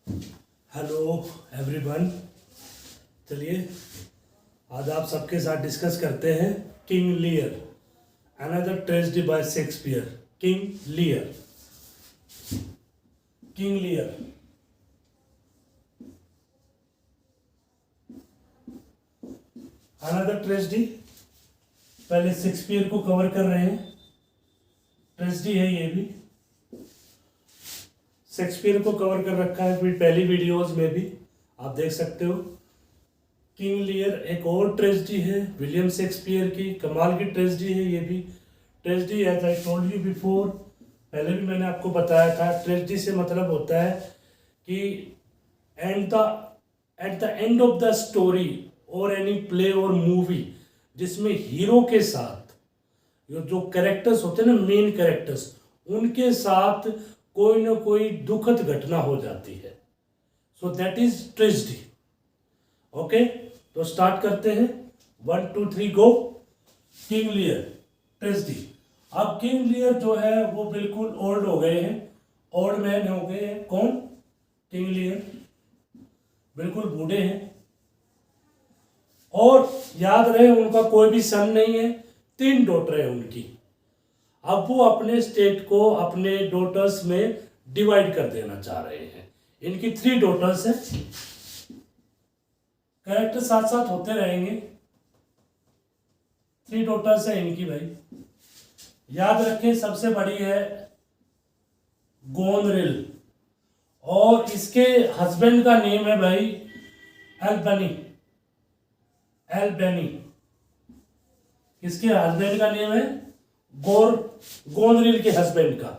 Hello everyone. चलिए आज आप सबके साथ डिस्कस करते हैं King Lear, another tragedy bye Shakespeare. King Lear, King Lear. Another tragedy, पहले शेक्सपियर को कवर कर रहे हैं। ट्रेजेडी है ये भी, शेक्सपियर को कवर कर रखा है फिर पहली वीडियोस में भी आप देख सकते हो। किंग लियर एक और ट्रेजेडी है विलियम शेक्सपियर की, कमाल की ट्रेजेडी है ये भी। Tragedy as I told you before, पहले भी मैंने आपको बताया था, ट्रेजेडी से मतलब होता है कि at the end of the story और एनी प्ले और मूवी जिसमें हीरो के साथ जो कैरेक्टर्स होते हैं ना, मेन कैरेक्टर्स, उनके साथ कोई ना कोई दुखद घटना हो जाती है। So that is tragedy. Okay, तो स्टार्ट करते हैं। 1 2 3 गो। King Lear tragedy. अब किंग लियर जो है वो बिल्कुल ओल्ड हो गए हैं, ओल्ड मैन हो गए हैं। कौन? किंग लियर बिल्कुल बूढ़े हैं और याद रहे उनका कोई भी सन नहीं है, 3 डॉटर है उनकी। अब वो अपने स्टेट को अपने डॉटर्स में डिवाइड कर देना चाह रहे हैं। इनकी 3 डॉटर्स हैं, कैरेक्टर साथ साथ होते रहेंगे। 3 डॉटर्स हैं इनकी भाई, याद रखें। सबसे बड़ी है गोनरिल और इसके हस्बैंड का नेम है भाई एल्बनी। एल्बनी, इसके हस्बैंड का नेम है गोनरिल के हस्बैंड का।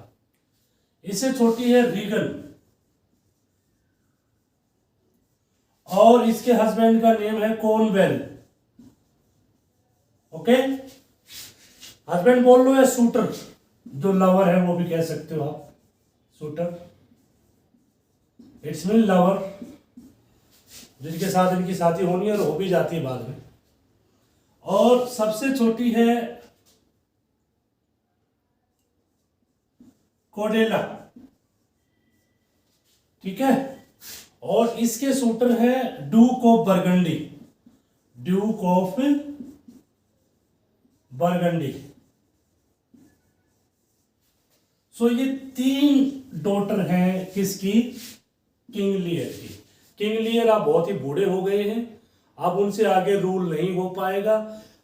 इससे छोटी है रीगन और इसके हस्बैंड का नेम है कॉर्नवेल। ओके, हस्बैंड बोल लो या शूटर, जो लवर है वो भी कह सकते हो आप, शूटर। इट्स मीन लवर, जिनके साथ इनकी शादी होनी है और हो भी जाती है बाद में। और सबसे छोटी है कोडेला, ठीक है। और इसके शूटर है Duke of Burgundy. Duke of Burgundy. So ये 3 डॉटर हैं किसकी? किंग लियर की। किंग लियर आप बहुत ही बूढ़े हो गए हैं, अब उनसे आगे रूल नहीं हो पाएगा,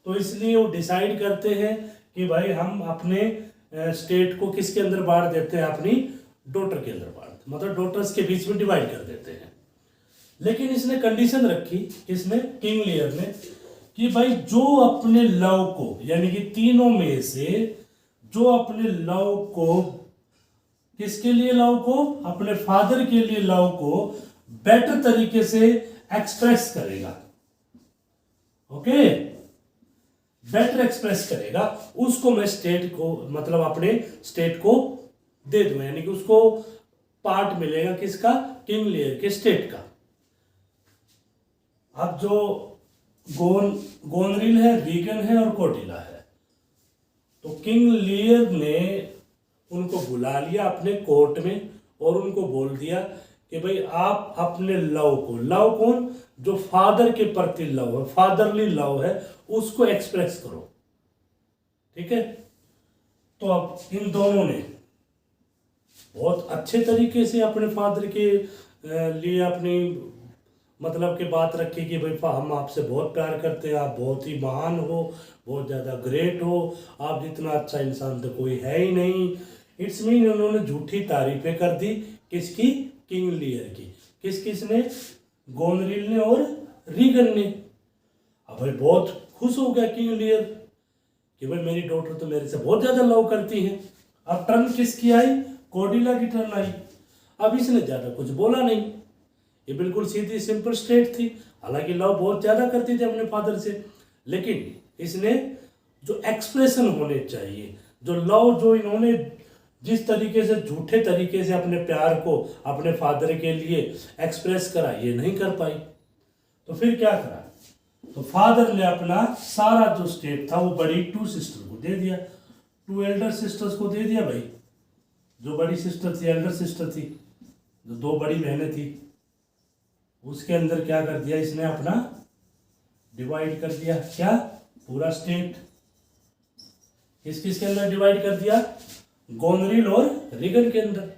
तो इसलिए वो डिसाइड करते हैं कि भाई हम अपने स्टेट को किसके अंदर बांट देते हैं? अपनी डॉटर के अंदर बांट, मतलब डॉटर्स के बीच में डिवाइड कर देते हैं। लेकिन इसने कंडीशन रखी, किसने? किंग लियर ने, कि भाई जो अपने लव को, यानी कि तीनों में से जो अपने लव को, किसके लिए लव को? अपने फादर के लिए लव को बेटर तरीके से एक्सप्रेस करेगा, ओके, बेटर एक्सप्रेस करेगा, उसको मैं स्टेट को, मतलब अपने स्टेट को दे दूंगा, यानी कि उसको पार्ट मिलेगा किसका? किंग लियर के स्टेट का। अब जो गोनरिल है, रीगन है और कोटिला है, तो किंग लियर ने उनको बुला लिया अपने कोर्ट में और उनको बोल दिया कि भाई आप अपने लव को, लव कौन? जो फादर के प्रति लव है, फादरली लव है, उसको एक्सप्रेस करो, ठीक है। तो अब इन दोनों ने बहुत अच्छे तरीके से अपने फादर के लिए अपनी मतलब की बात रखी कि भाई हम आपसे बहुत प्यार करते हैं, आप बहुत ही महान हो, बहुत ज़्यादा ग्रेट हो, आप जितना अच्छा इंसान तो कोई है ही नहीं। इट्स मीन उन्होंने झूठी तारीफें कर दी, किसकी? किंग लियर की। किसने? गोनरिल ने और रीगन ने। अब भाई बहुत खुश हो गया किंग लियर कि भाई मेरी डॉटर तो मेरे से बहुत ज़्यादा लव करती है। अब टर्न किसकी आई? कोडिला की टर्न आई। अब इसने ज़्यादा कुछ बोला नहीं, ये बिल्कुल सीधी सिंपल स्ट्रेट थी, हालांकि लव बहुत ज़्यादा करती थी अपने फादर से, लेकिन इसने जो एक्सप्रेशन होने चाहिए, जो लव, जो इन्होंने जिस तरीके से झूठे तरीके से अपने प्यार को अपने फादर के लिए एक्सप्रेस करा, ये नहीं कर पाई। तो फिर क्या करा? तो फादर ने अपना सारा जो स्टेट था वो बड़ी 2 सिस्टर को दे दिया, 2 एल्डर सिस्टर्स को दे दिया भाई। जो बड़ी सिस्टर थी, एल्डर सिस्टर थी, जो 2 बड़ी बहनें थी, उसके अंदर क्या कर दिया इसने, अपना डिवाइड कर दिया। क्या? पूरा स्टेट। किस किस के अंदर डिवाइड कर दिया? गोनरिल और रीगन के अंदर।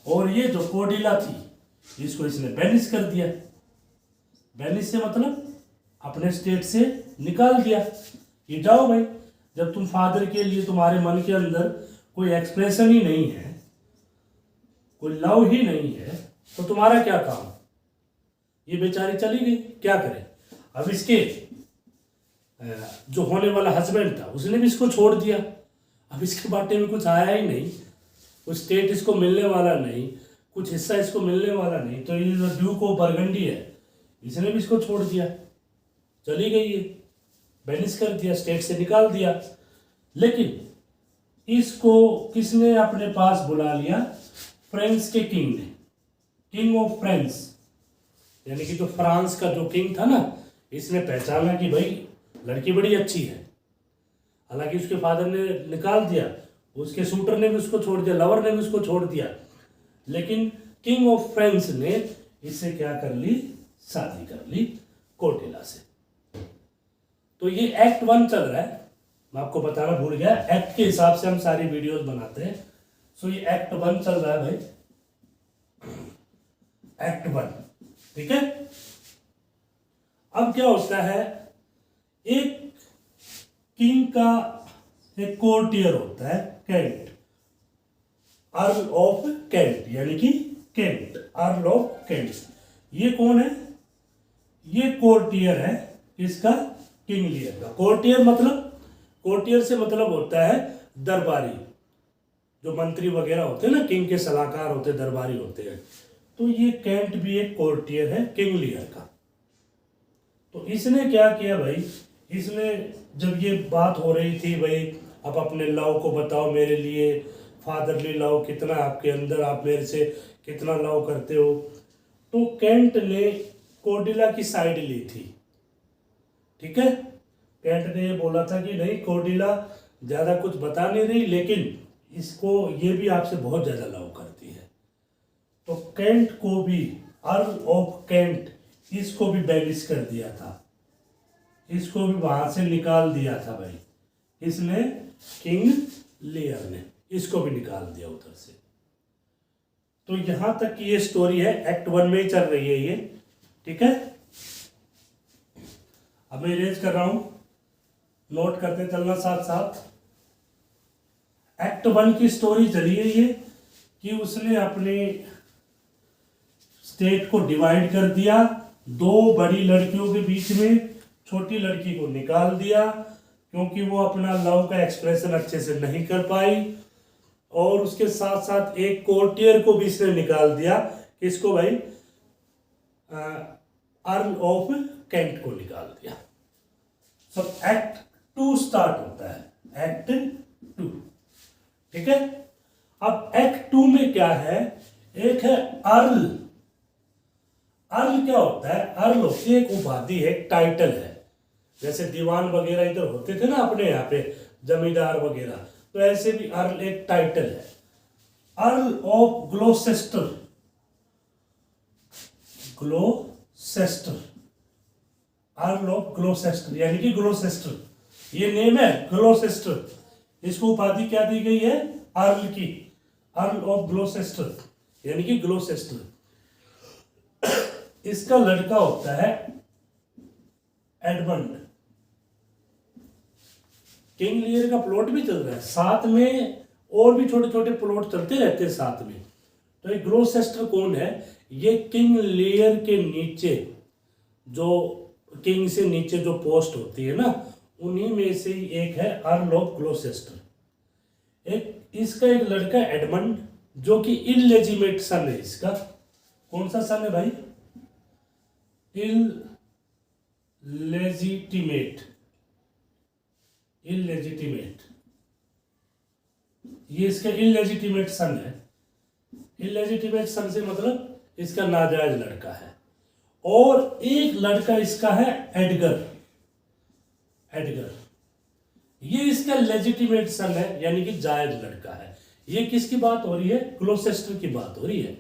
और ये जो कोर्डिला थी इसको इसने बैनिश कर दिया। बैनिश से मतलब अपने स्टेट से निकाल दिया। ये जाओ भाई, जब तुम फादर के लिए तुम्हारे मन के अंदर कोई एक्सप्रेशन ही नहीं है, कोई लव ही नहीं है, तो तुम्हारा क्या काम? ये बेचारी चली गई, क्या करे? अब इसके जो होने वाला हस्बैंड था उसने भी इसको छोड़ दिया। अब इसके बाटे में कुछ आया ही नहीं, कुछ स्टेट इसको मिलने वाला नहीं, कुछ हिस्सा इसको मिलने वाला नहीं। तो ये जो ड्यूक ऑफ बर्गंडी है इसने भी इसको छोड़ दिया, चली गई है, बैनिश कर दिया, स्टेट से निकाल दिया। लेकिन इसको किसने अपने पास बुला लिया? फ्रांस के किंग ने, किंग ऑफ फ्रांस, यानी कि जो फ्रांस का जो किंग था ना, इसने पहचाना कि भाई लड़की बड़ी अच्छी है। हालांकि उसके फादर ने निकाल दिया, उसके शूटर ने भी उसको छोड़ दिया, लवर ने भी उसको छोड़ दिया, लेकिन किंग ऑफ फ्रांस ने इससे क्या कर ली? शादी कर ली कोर्डेला से। तो ये एक्ट 1 चल रहा है, मैं आपको बताना भूल गया, एक्ट के हिसाब से हम सारी वीडियोस बनाते हैं। सो ये एक्ट 1 चल रहा है भाई, एक्ट 1, ठीक है। अब क्या होता है, एक किंग का एक कोर्टियर होता है कैंट, अर्ल ऑफ कैंट, यानी कि कैंट, अर्ल ऑफ कैंट। ये कौन है? ये कोर्टियर है इसका, किंग लियर का। कोर्टियर मतलब, कोर्टियर से मतलब होता है दरबारी, जो मंत्री वगैरह होते हैं ना, किंग के सलाहकार होते हैं, दरबारी होते हैं। तो ये कैंट भी एक कोर्टियर है किंग लियर का। तो इसने क्या किया भाई, इसने जब ये बात हो रही थी भाई आप अपने लव को बताओ मेरे लिए, फादरली लव कितना आपके अंदर, आप मेरे से कितना लव करते हो, तो कैंट ने कोर्डेला की साइड ली थी, ठीक है। कैंट ने ये बोला था कि नहीं, कोर्डेला ज़्यादा कुछ बता नहीं रही, लेकिन इसको ये भी आपसे बहुत ज़्यादा लव करती है। तो कैंट को भी, अर्ल ऑफ कैंट, इसको भी बैनिश कर दिया था, इसको भी वहां से निकाल दिया था भाई। इसने, किंग लियर ने इसको भी निकाल दिया उधर से। तो यहां तक की ये स्टोरी है, एक्ट 1 में ही चल रही है ये, ठीक है। अब मैं इरेज कर रहा हूं, नोट करते चलना साथ साथ। एक्ट 1 की स्टोरी चली है ये कि उसने अपने स्टेट को डिवाइड कर दिया, 2 बड़ी लड़कियों के बीच में छोटी लड़की को निकाल दिया, क्योंकि वो अपना लव का एक्सप्रेशन अच्छे से नहीं कर पाई। और उसके साथ साथ एक कोर्टियर को भी इसने निकाल दिया, किसको भाई? अर्ल ऑफ कैंट को निकाल दिया। सो एक्ट 2 स्टार्ट होता है, एक्ट 2, ठीक है। अब एक्ट 2 में क्या है? एक है अर्ल। अर्ल क्या होता है? अर्ल होती है एक उपाधि है, एक टाइटल है। जैसे दीवान वगैरह इधर होते थे ना अपने यहाँ पे, जमींदार वगैरह, तो ऐसे भी अर्ल एक टाइटल है। अर्ल ऑफ ग्लोसेस्टर, ग्लोसेस्टर, अर्ल ऑफ ग्लोसेस्टर, यानी कि ग्लोसेस्टर, ये नेम है ग्लोसेस्टर, इसको उपाधि क्या दी गई है? अर्ल की, अर्ल ऑफ ग्लोसेस्टर, यानी कि ग्लोसेस्टर। इसका लड़का होता है एडमंड। किंग लियर का प्लॉट भी चल रहा है साथ में, और भी छोटे छोटे प्लॉट चलते रहते हैं साथ में। तो ये ग्लोसेस्टर कौन है? ये किंग लियर के नीचे, जो किंग से नीचे जो पोस्ट होती है ना, उन्हीं में से ही एक है अर्ल ऑफ ग्लोसेस्टर। इसका एक लड़का एडमंड, जो कि इलेजिमेट सन है इसका। कौन सा सन है भाई? इलेजिटिमेट, इलेजिटिमेट, ये इसका इलेजिटिमेट सन है। इलेजिटिमेट सन से मतलब इसका नाजायज लड़का है। और एक लड़का इसका है एडगर, एडगर, ये इसका लेजिटिमेट सन है, यानी कि जायज लड़का है। ये किसकी बात हो रही है? ग्लोसेस्टर की बात हो रही है।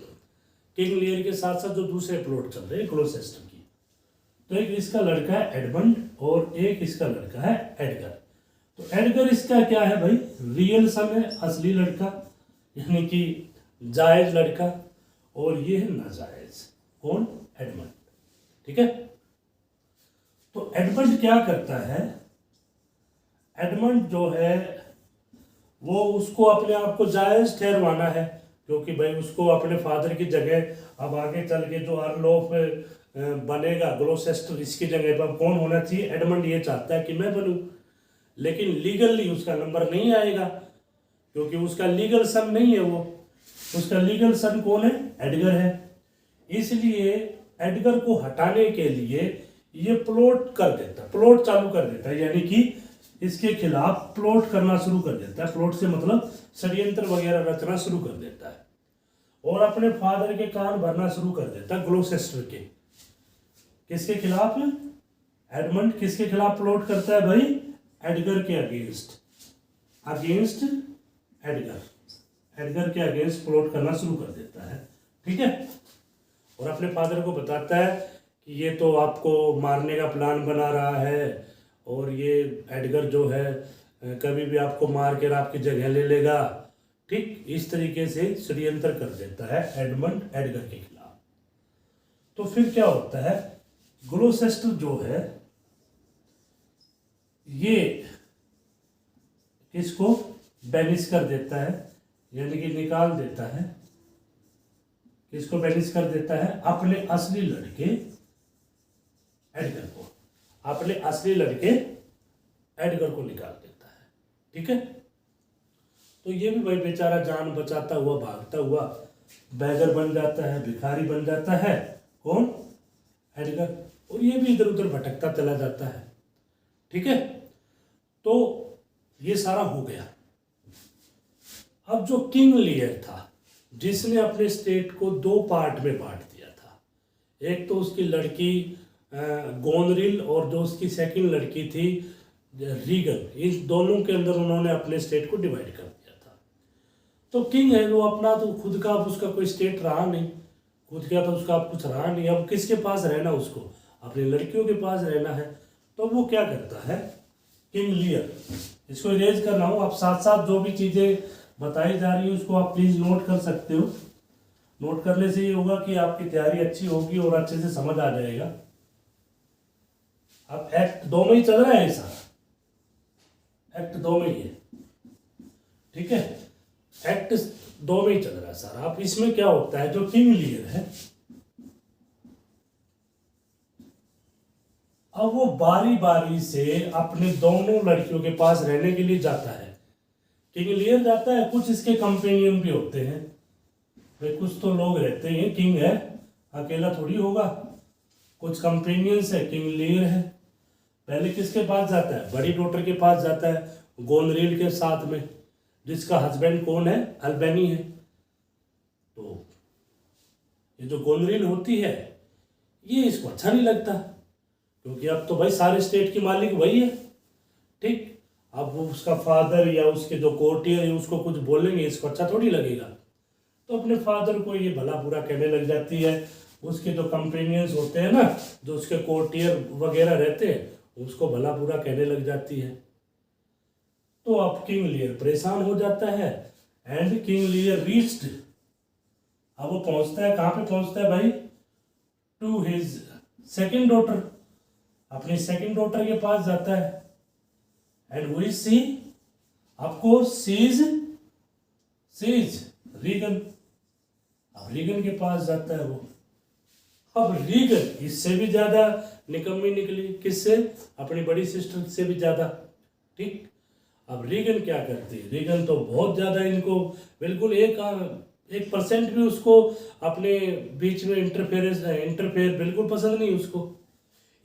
किंग लियर के साथ साथ जो दूसरे प्लॉट चल रहे हैं ग्लौसेस्टर की। तो एक इसका लड़का है एडमंड और एक इसका लड़का है एडगर। तो एडगर इसका क्या है भाई, रियल सन है, असली लड़का, यानी कि जायज लड़का, और ये है नाजायज, कौन, एडमंड। ठीक है। तो एडमंड क्या करता है, एडमंड जो है वो उसको अपने आप को जायज ठहरवाना है, क्योंकि भाई उसको अपने फादर की जगह अब आगे चल के जो अर्ल ऑफ बनेगा ग्लौसेस्टर, इसकी जगह पर कौन होना चाहिए, एडमंड ये चाहता है कि मैं बनूं। लेकिन लीगली उसका नंबर नहीं आएगा, क्योंकि उसका लीगल सन नहीं है वो, उसका लीगल सन कौन है, एडगर है। इसलिए एडगर को हटाने के लिए ये प्लॉट कर देता है, प्लॉट चालू कर देता है, यानी कि इसके खिलाफ प्लॉट करना शुरू कर देता है। प्लॉट से मतलब षड्यंत्र वगैरह रचना शुरू कर देता है और अपने फादर के कान भरना शुरू कर देता है ग्लौसेस्टर के। किसके खिलाफ, एडमंड किसके खिलाफ प्लॉट करता है भाई, एडगर के अगेंस्ट, अगेंस्ट एडगर, एडगर के अगेंस्ट प्लॉट करना शुरू कर देता है। ठीक है। और अपने फादर को बताता है कि ये तो आपको मारने का प्लान बना रहा है और ये एडगर जो है कभी भी आपको मार कर आपकी जगह ले लेगा। ठीक इस तरीके से षड्यंत्र कर देता है एडमंड एडगर के खिलाफ। तो फिर क्या होता है, ग्लौसेस्टर जो है ये इसको बैनिश कर देता है, यानी कि निकाल देता है, किसको बैनिश कर देता है, अपने असली लड़के एडगर को, अपने असली लड़के एडगर को निकाल देता है। ठीक है। तो ये भी भाई बेचारा जान बचाता हुआ भागता हुआ बैगर बन जाता है, भिखारी बन जाता है, कौन, एडगर, और ये भी इधर उधर भटकता चला जाता है। ठीक है। तो ये सारा हो गया। अब जो किंग लियर था जिसने अपने स्टेट को दो पार्ट में बांट दिया था, एक तो उसकी लड़की गोनरिल और जो उसकी सेकंड लड़की थी रीगन, इन दोनों के अंदर उन्होंने अपने स्टेट को डिवाइड कर दिया था। तो किंग है वो अपना तो खुद का अब उसका कोई स्टेट रहा नहीं, खुद का तो उसका अब कुछ रहा नहीं, अब किसके पास रहना, उसको अपनी लड़कियों के पास रहना है। तो वो क्या करता है, किंग लियर, इसको इरेज करना हो, आप साथ साथ जो भी चीज़ें बताई जा रही है उसको आप प्लीज़ नोट कर सकते हो। नोट करने से ये होगा कि आपकी तैयारी अच्छी होगी और अच्छे से समझ आ जाएगा। अब एक्ट 2 में ही चल रहा है सारा, एक्ट 2 में ही है। ठीक है। एक्ट 2 में ही चल रहा है सारा। अब इसमें क्या होता है, जो किंग लियर है अब वो बारी बारी से अपने दोनों लड़कियों के पास रहने के लिए जाता है। किंग लियर जाता है, कुछ इसके कंपेनियन भी होते हैं भाई, कुछ तो लोग रहते हैं, किंग है अकेला थोड़ी होगा, कुछ कंपेनियंस है, किंग लियर है। पहले किसके पास जाता है, बड़ी डॉटर के पास जाता है, गोनरिल के साथ में, जिसका हस्बैंड कौन है, अल्बेनी है। तो ये जो गोनरिल होती है ये इसको अच्छा नहीं लगता, क्योंकि अब तो भाई सारे स्टेट की मालिक वही है। ठीक। अब वो उसका फादर या उसके जो कोर्टियर है उसको कुछ बोलेंगे, इसको अच्छा थोड़ी लगेगा। तो अपने फादर को ये भला बुरा कहने लग जाती है। उसके जो कंपेनियंस होते हैं ना, जो उसके कोर्टियर वगैरह रहते हैं, उसको भला बुरा कहने लग जाती है। तो अब किंग लियर परेशान हो जाता है एंड किंग लियर रीच्ड, अब वो पहुंचता है, कहाँ पे पहुंचता है भाई, टू हिज सेकेंड डॉटर, अपनी सेकेंड डॉटर के पास जाता है। And who is she, of course she is Regan. अब रीगन के पास जाता है वो। अब रीगन इससे भी ज्यादा निकम्मी निकली, किससे, अपनी बड़ी सिस्टर से भी ज्यादा। ठीक। अब रीगन क्या करती है, रीगन तो बहुत ज्यादा इनको बिल्कुल 1% भी उसको अपने बीच में इंटरफेयर बिल्कुल पसंद नहीं उसको।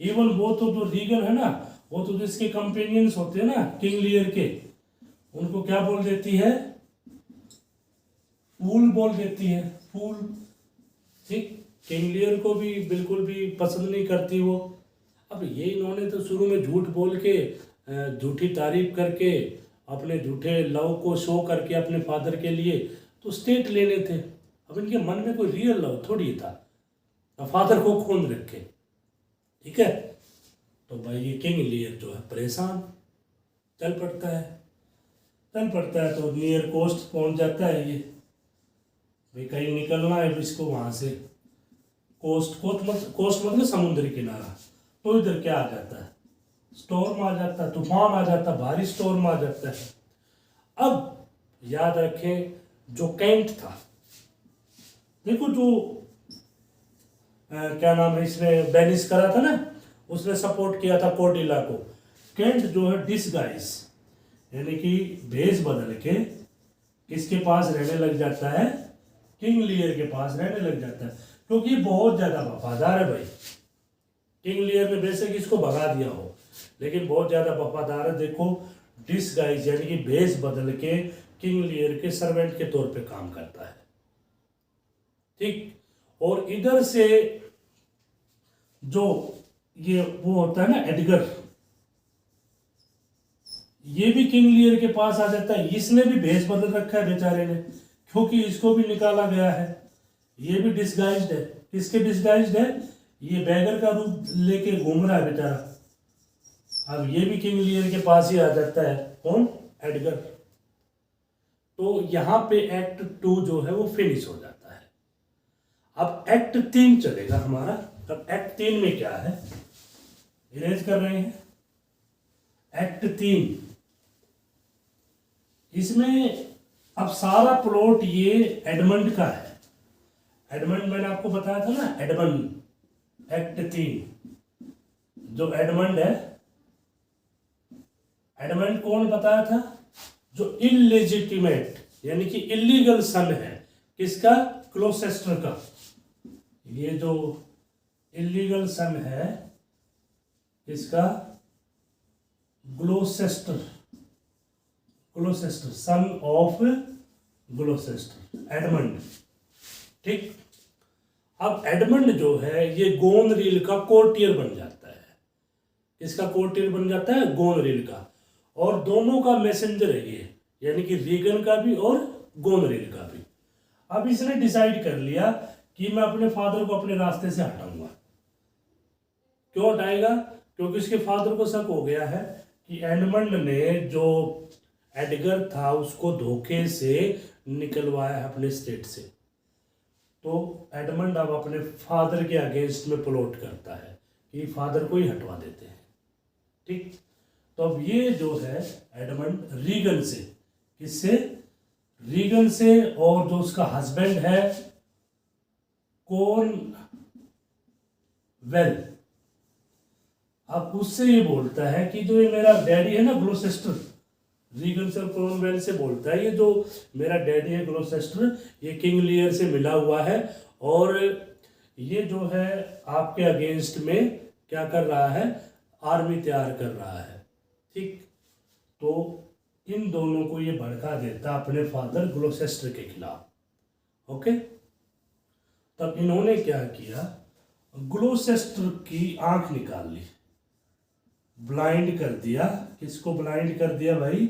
इवन वो तो जो रीगन है ना, वो तो जिसके कंपेनियंस होते हैं ना किंग लियर के, उनको क्या बोल देती है, फूल बोल देती है, फूल। ठीक। किंग लियर को भी बिल्कुल भी पसंद नहीं करती वो। अब ये इन्होंने तो शुरू में झूठ बोल के, झूठी तारीफ करके, अपने झूठे लव को शो करके अपने फादर के लिए तो स्टेट लेने थे। अब इनके मन में कोई रियल लव थोड़ी था, अब फादर को कौन रखे, ठीक है। तो भाई ये किंग लियर जो है परेशान, चल पड़ता है तो नियर कोस्ट पहुंच जाता है ये, भाई कहीं निकलना है इसको वहां से, कोस्ट मतलब समुद्री किनारा। तो इधर क्या आ जाता है, स्टॉर्म आ जाता है, तूफान आ जाता है, भारी स्टॉर्म आ जाता है। अब याद रखें जो कैंट था, देखो जो क्या नाम है, इसने बेनिस करा था ना, उसने सपोर्ट किया था कोर्टिला को। कैंट जो है डिसगाइज यानी कि भेष बदल के किसके पास रहने लग जाता है, किंग लियर के पास रहने लग जाता है, क्योंकि बहुत ज्यादा वफादार है भाई। किंग लियर ने बेशक इसको भगा दिया हो, लेकिन बहुत ज्यादा वफादार है। देखो डिसगाइज यानी कि भेष बदल के किंग लियर के सर्वेंट के तौर पे काम करता है, ठीक। और इधर से जो ये वो होता है ना एडगर, ये भी किंग लियर के पास आ जाता है। इसने भी भेष बदल रखा है बेचारे ने, क्योंकि इसको भी निकाला गया है। ये भी डिसगाइज्ड है, किसके डिसगाइज्ड है, ये बैगर का रूप लेके घूम रहा है बेचारा। अब ये भी किंग लियर के पास ही आ जाता है, कौन, एडगर। तो यहां पे एक्ट 2 जो है वो फिनिश हो जाता है। अब एक्ट 3 चलेगा हमारा। अब एक्ट 3 में क्या है, इरेज कर रहे हैं। एक्ट 3 इसमें अब सारा प्लॉट ये एडमंड का है। एडमंड मैंने आपको बताया था ना, एडमंड। एक्ट 3 जो एडमंड है, एडमंड कौन बताया था, जो इलेजिटिमेट यानी कि इलीगल सन है, किसका, ग्लौसेस्टर का। ये जो इलीगल सन है किसका, ग्लौसेस्टर सन ऑफ ग्लौसेस्टर, एडमंड, ठीक। अब एडमंड जो है ये गोनरिल का कोर्टियर बन जाता है। किसका कोर्टियर बन जाता है, गोनरिल का। और दोनों का मैसेंजर है ये, यानी कि रीगन का भी और गोनरिल का भी। अब इसने डिसाइड कर लिया कि मैं अपने फादर को अपने रास्ते से हटाऊंगा। क्यों हटाएगा, क्योंकि उसके फादर को शक हो गया है कि एडमंड ने जो एडगर था उसको धोखे से निकलवाया है अपने स्टेट से। तो एडमंड अब अपने फादर के अगेंस्ट में प्लॉट करता है कि फादर को ही हटवा देते हैं, ठीक। तो अब ये जो है एडमंड रीगन से, किससे, रीगन से, और जो उसका हस्बैंड है कॉर्नवेल, अब उससे ये बोलता है कि जो ये मेरा डैडी है ना ग्लौसेस्टर, रीगन से और कॉर्नवेल से बोलता है, ये जो मेरा डैडी है ग्लौसेस्टर, ये किंग लियर से मिला हुआ है और ये जो है आपके अगेंस्ट में क्या कर रहा है, आर्मी तैयार कर रहा है, ठीक। तो इन दोनों को ये भड़का देता अपने फादर ग्लौसेस्टर के खिलाफ, ओके। तब इन्होंने क्या किया, ग्लौसेस्टर की आंख निकाल ली, ब्लाइंड कर दिया। किसको ब्लाइंड कर दिया भाई,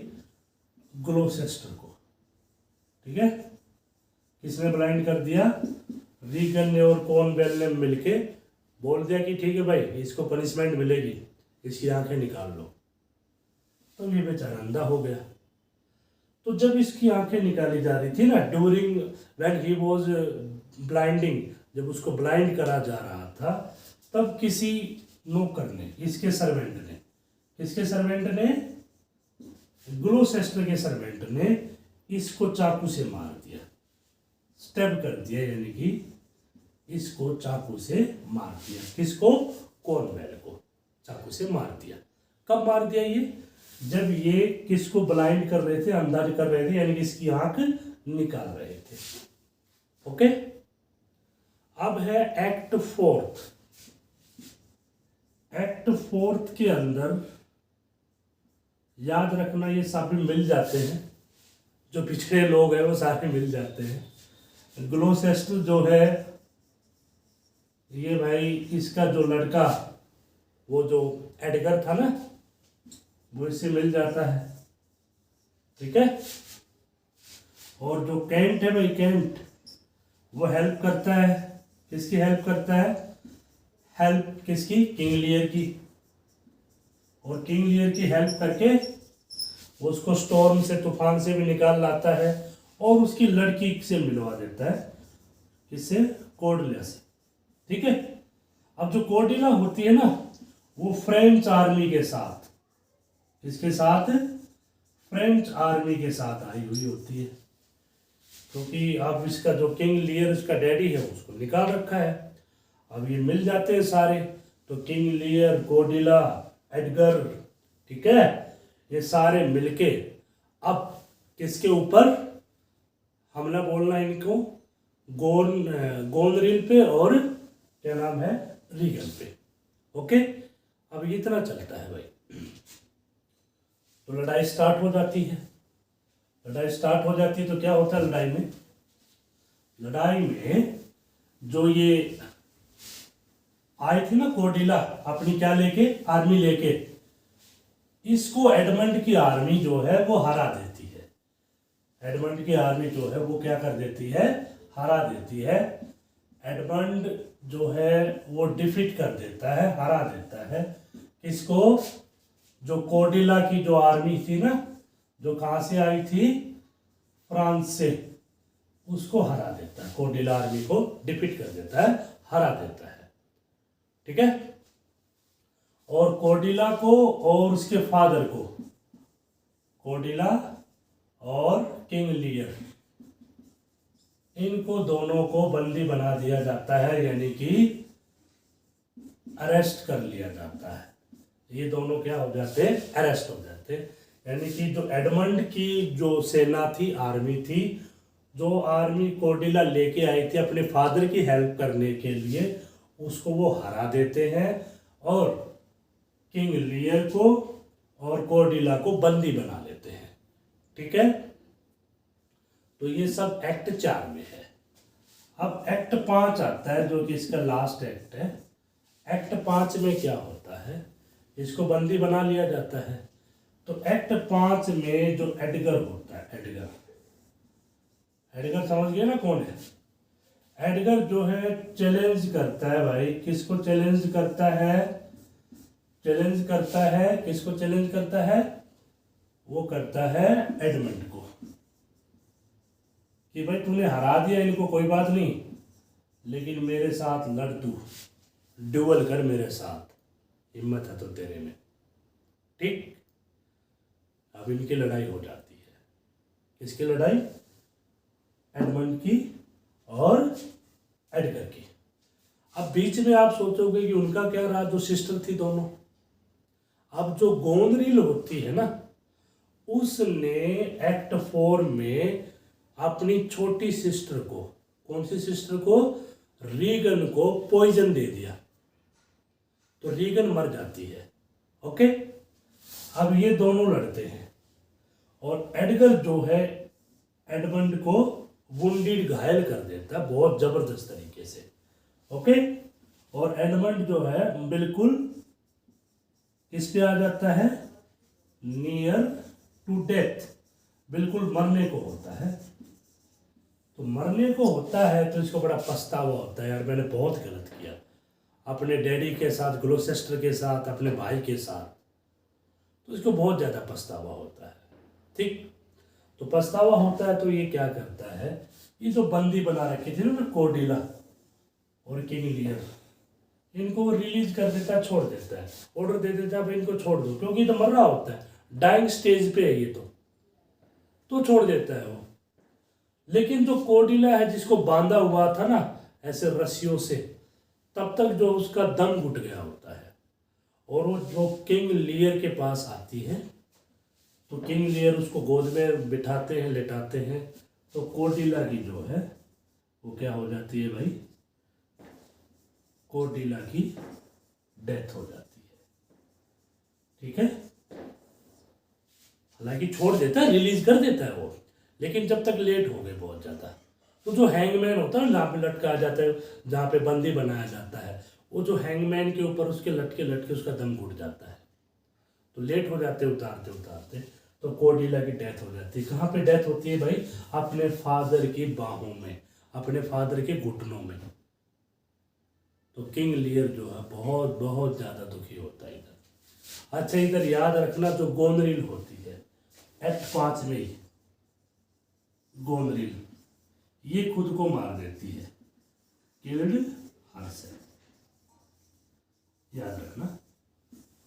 ग्लौसेस्टर को, ठीक है। किसने ब्लाइंड कर दिया, रीगन ने और कॉर्नवेल ने मिलके बोल दिया कि ठीक है भाई इसको पनिशमेंट मिलेगी, इसकी आंखें निकाल लो। तो ये बेचारा अंधा हो गया। तो जब इसकी आंखें निकाली जा रही थी ना, during when he was blinding, जब उसको ब्लाइंड करा जा रहा था, तब किसी नौकर ने, इसके सर्वेंट ने, किसके सर्वेंट ने, ग्लौसेस्टर के सर्वेंट ने इसको चाकू से मार दिया, स्टैब कर दिया, यानी कि इसको चाकू से मार दिया। किसको, कॉर्नवेल को चाकू से मार दिया। कब मार दिया ये, जब ये किसको ब्लाइंड कर रहे थे, अंधा कर रहे थे, यानी कि इसकी आंख निकाल रहे थे, ओके। अब है एक्ट 4। एक्ट 4 के अंदर याद रखना ये सभी मिल जाते हैं, जो पिछड़े लोग हैं वो सारे मिल जाते हैं। ग्लौसेस्टर जो है ये भाई, इसका जो लड़का वो जो एडगर था ना, वो इससे मिल जाता है, ठीक है। और जो कैंट है भाई, कैंट वो हेल्प करता है, किसकी हेल्प करता है? हेल्प किसकी? किंग लियर की। और किंग लियर की हेल्प करके उसको स्टॉर्म से, तूफान से भी निकाल लाता है और उसकी लड़की से मिलवा देता है। किससे? कॉर्डेलिया से। ठीक है। अब जो कॉर्डेलिया होती है ना, वो फ्रेंच आर्मी के साथ, किसके साथ? फ्रेंच आर्मी के साथ आई हुई होती है, क्योंकि अब इसका जो किंग लियर, उसका डैडी है, उसको निकाल रखा है। अब ये मिल जाते हैं सारे, तो किंग लियर, कॉर्डेलिया, एडगर, ठीक है, ये सारे मिलके अब किसके ऊपर हमला बोलना है इनको? गोनरिल पे और क्या नाम है, रीगन पे। ओके, अब इतना चलता है भाई। तो लड़ाई स्टार्ट हो जाती है। लड़ाई स्टार्ट हो जाती है तो क्या होता है लड़ाई में? लड़ाई में जो ये आई थी ना कॉर्डेलिया अपनी क्या लेके, आर्मी लेके, इसको एडमंड की आर्मी जो है वो हरा देती है। एडमंड की आर्मी जो है वो क्या कर देती है? हरा देती है। एडमंड जो है वो डिफीट कर देता है, हरा देता है। किसको? जो कॉर्डेलिया की जो आर्मी थी ना, जो कहां से आई थी? फ्रांस से, उसको हरा देता है। कॉर्डेलिया आर्मी को डिफीट कर देता है, हरा देता है। ठीक है। और कॉर्डेलिया को और उसके फादर को, कॉर्डेलिया और किंग लियर, इनको दोनों को बंदी बना दिया जाता है, यानी कि अरेस्ट कर लिया जाता है। ये दोनों क्या हो जाते हैं? अरेस्ट हो जाते हैं। यानी कि जो एडमंड की जो सेना थी, आर्मी थी, जो आर्मी कॉर्डेलिया लेके आई थी अपने फादर की हेल्प करने के लिए, उसको वो हरा देते हैं और किंग लियर को और कॉर्डेलिया को बंदी बना लेते हैं। ठीक है। तो ये सब एक्ट 4 में है। अब एक्ट 5 आता है, जो कि इसका लास्ट एक्ट है। एक्ट 5 में क्या होता है? इसको बंदी बना लिया जाता है। तो एक्ट 5 में जो एडगर होता है, एडगर, एडगर समझ गए ना कौन है? एडगर जो है चैलेंज करता है भाई। किसको चैलेंज करता है? चैलेंज करता है, किसको चैलेंज करता है? वो करता है एडमंड को, कि भाई तूने हरा दिया इनको, कोई बात नहीं, लेकिन मेरे साथ लड़, तू ड्यूअल कर मेरे साथ, हिम्मत है तो तेरे में। ठीक। अब इनकी लड़ाई हो जाती है। किसकी लड़ाई? एडमंड की और एडगर की। अब बीच में आप सोचोगे कि उनका क्या रहा, जो सिस्टर थी दोनों। अब जो गोनरिल होती है ना, उसने एक्ट 4 में अपनी छोटी सिस्टर को, कौन सी सिस्टर को? रीगन को पॉइजन दे दिया, तो रीगन मर जाती है। ओके। अब ये दोनों लड़ते हैं और एडगर जो है एडमंड को वुंडेड, घायल कर देता है बहुत जबरदस्त तरीके से। ओके। और एडमंड जो है बिल्कुल किस पे आ जाता है? नियर टू डेथ, बिल्कुल मरने को होता है। तो मरने को होता है तो इसको बड़ा पछतावा होता है, यार मैंने बहुत गलत किया अपने डैडी के साथ, ग्लोसेस्टर के साथ, अपने भाई के साथ। तो इसको बहुत ज़्यादा पछतावा होता है। ठीक। तो पछतावा होता है तो ये क्या करता है, ये जो बंदी बना रखी थी ना कॉर्डेलिया और किंग लियर, इनको रिलीज कर देता है, छोड़ देता है, ऑर्डर दे देता है भाई इनको छोड़ दो, क्योंकि ये तो मर रहा होता है, डाइंग स्टेज पे है ये तो छोड़ देता है वो। लेकिन जो कॉर्डेलिया है, जिसको बांधा हुआ था ना ऐसे रस्सियों से, तब तक जो उसका दम घुट गया होता है, और वो जो किंग लियर के पास आती है, तो किंग लियर उसको गोद में बिठाते हैं, लेटाते हैं, तो कॉर्डेलिया की जो है वो क्या हो जाती है भाई? कॉर्डेलिया की डेथ हो जाती है। ठीक है। हालांकि छोड़ देता है, रिलीज कर देता है वो, लेकिन जब तक लेट हो गए बहुत ज़्यादा। तो जो हैंगमैन होता है ना, जहाँ पे लटका जाता है, जहाँ पे बंदी बनाया जाता है, वो जो हैंगमैन के ऊपर उसके लटके लटके उसका दम घुट जाता है, तो लेट हो जाते उतारते उतारते, तो कॉर्डेलिया की डेथ हो जाती है। कहाँ पे डेथ होती है भाई? अपने फादर की बाहों में, अपने फादर के घुटनों में। तो किंग लियर जो है बहुत बहुत ज़्यादा दुखी होता है इधर। अच्छा, इधर याद रखना जो गोनरिल होती है एक्ट 5 में ही, गोनरिल ये खुद को मार देती है, किल्ड हरसेल्फ। याद रखना,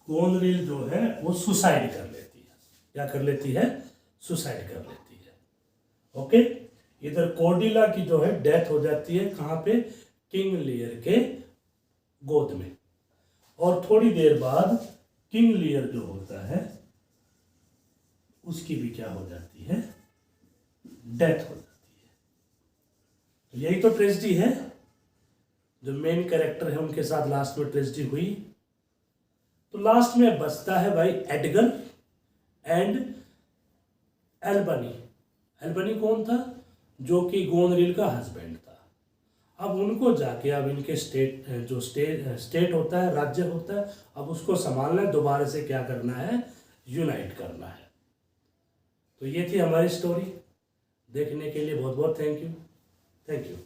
गोनरिल जो है वो सुसाइड कर लेती है। क्या कर लेती है? सुसाइड कर लेती है। ओके, इधर कॉर्डिला की जो है डेथ हो जाती है, कहाँ पे? किंग लियर के गोद में। और थोड़ी देर बाद किंग लियर जो होता है उसकी भी क्या हो जाती है? डेथ हो जाती है। तो यही तो ट्रेजेडी है, जो मेन कैरेक्टर है उनके साथ लास्ट में ट्रेजेडी हुई। तो लास्ट में बचता है भाई एडगर एंड एल्बनी। एल्बनी कौन था? जो कि गोनरिल का हस्बैंड था। अब उनको जाके अब इनके स्टेट होता है, राज्य होता है, अब उसको संभालना है, दोबारा से क्या करना है? यूनाइट करना है। तो ये थी हमारी स्टोरी। देखने के लिए बहुत बहुत थैंक यू।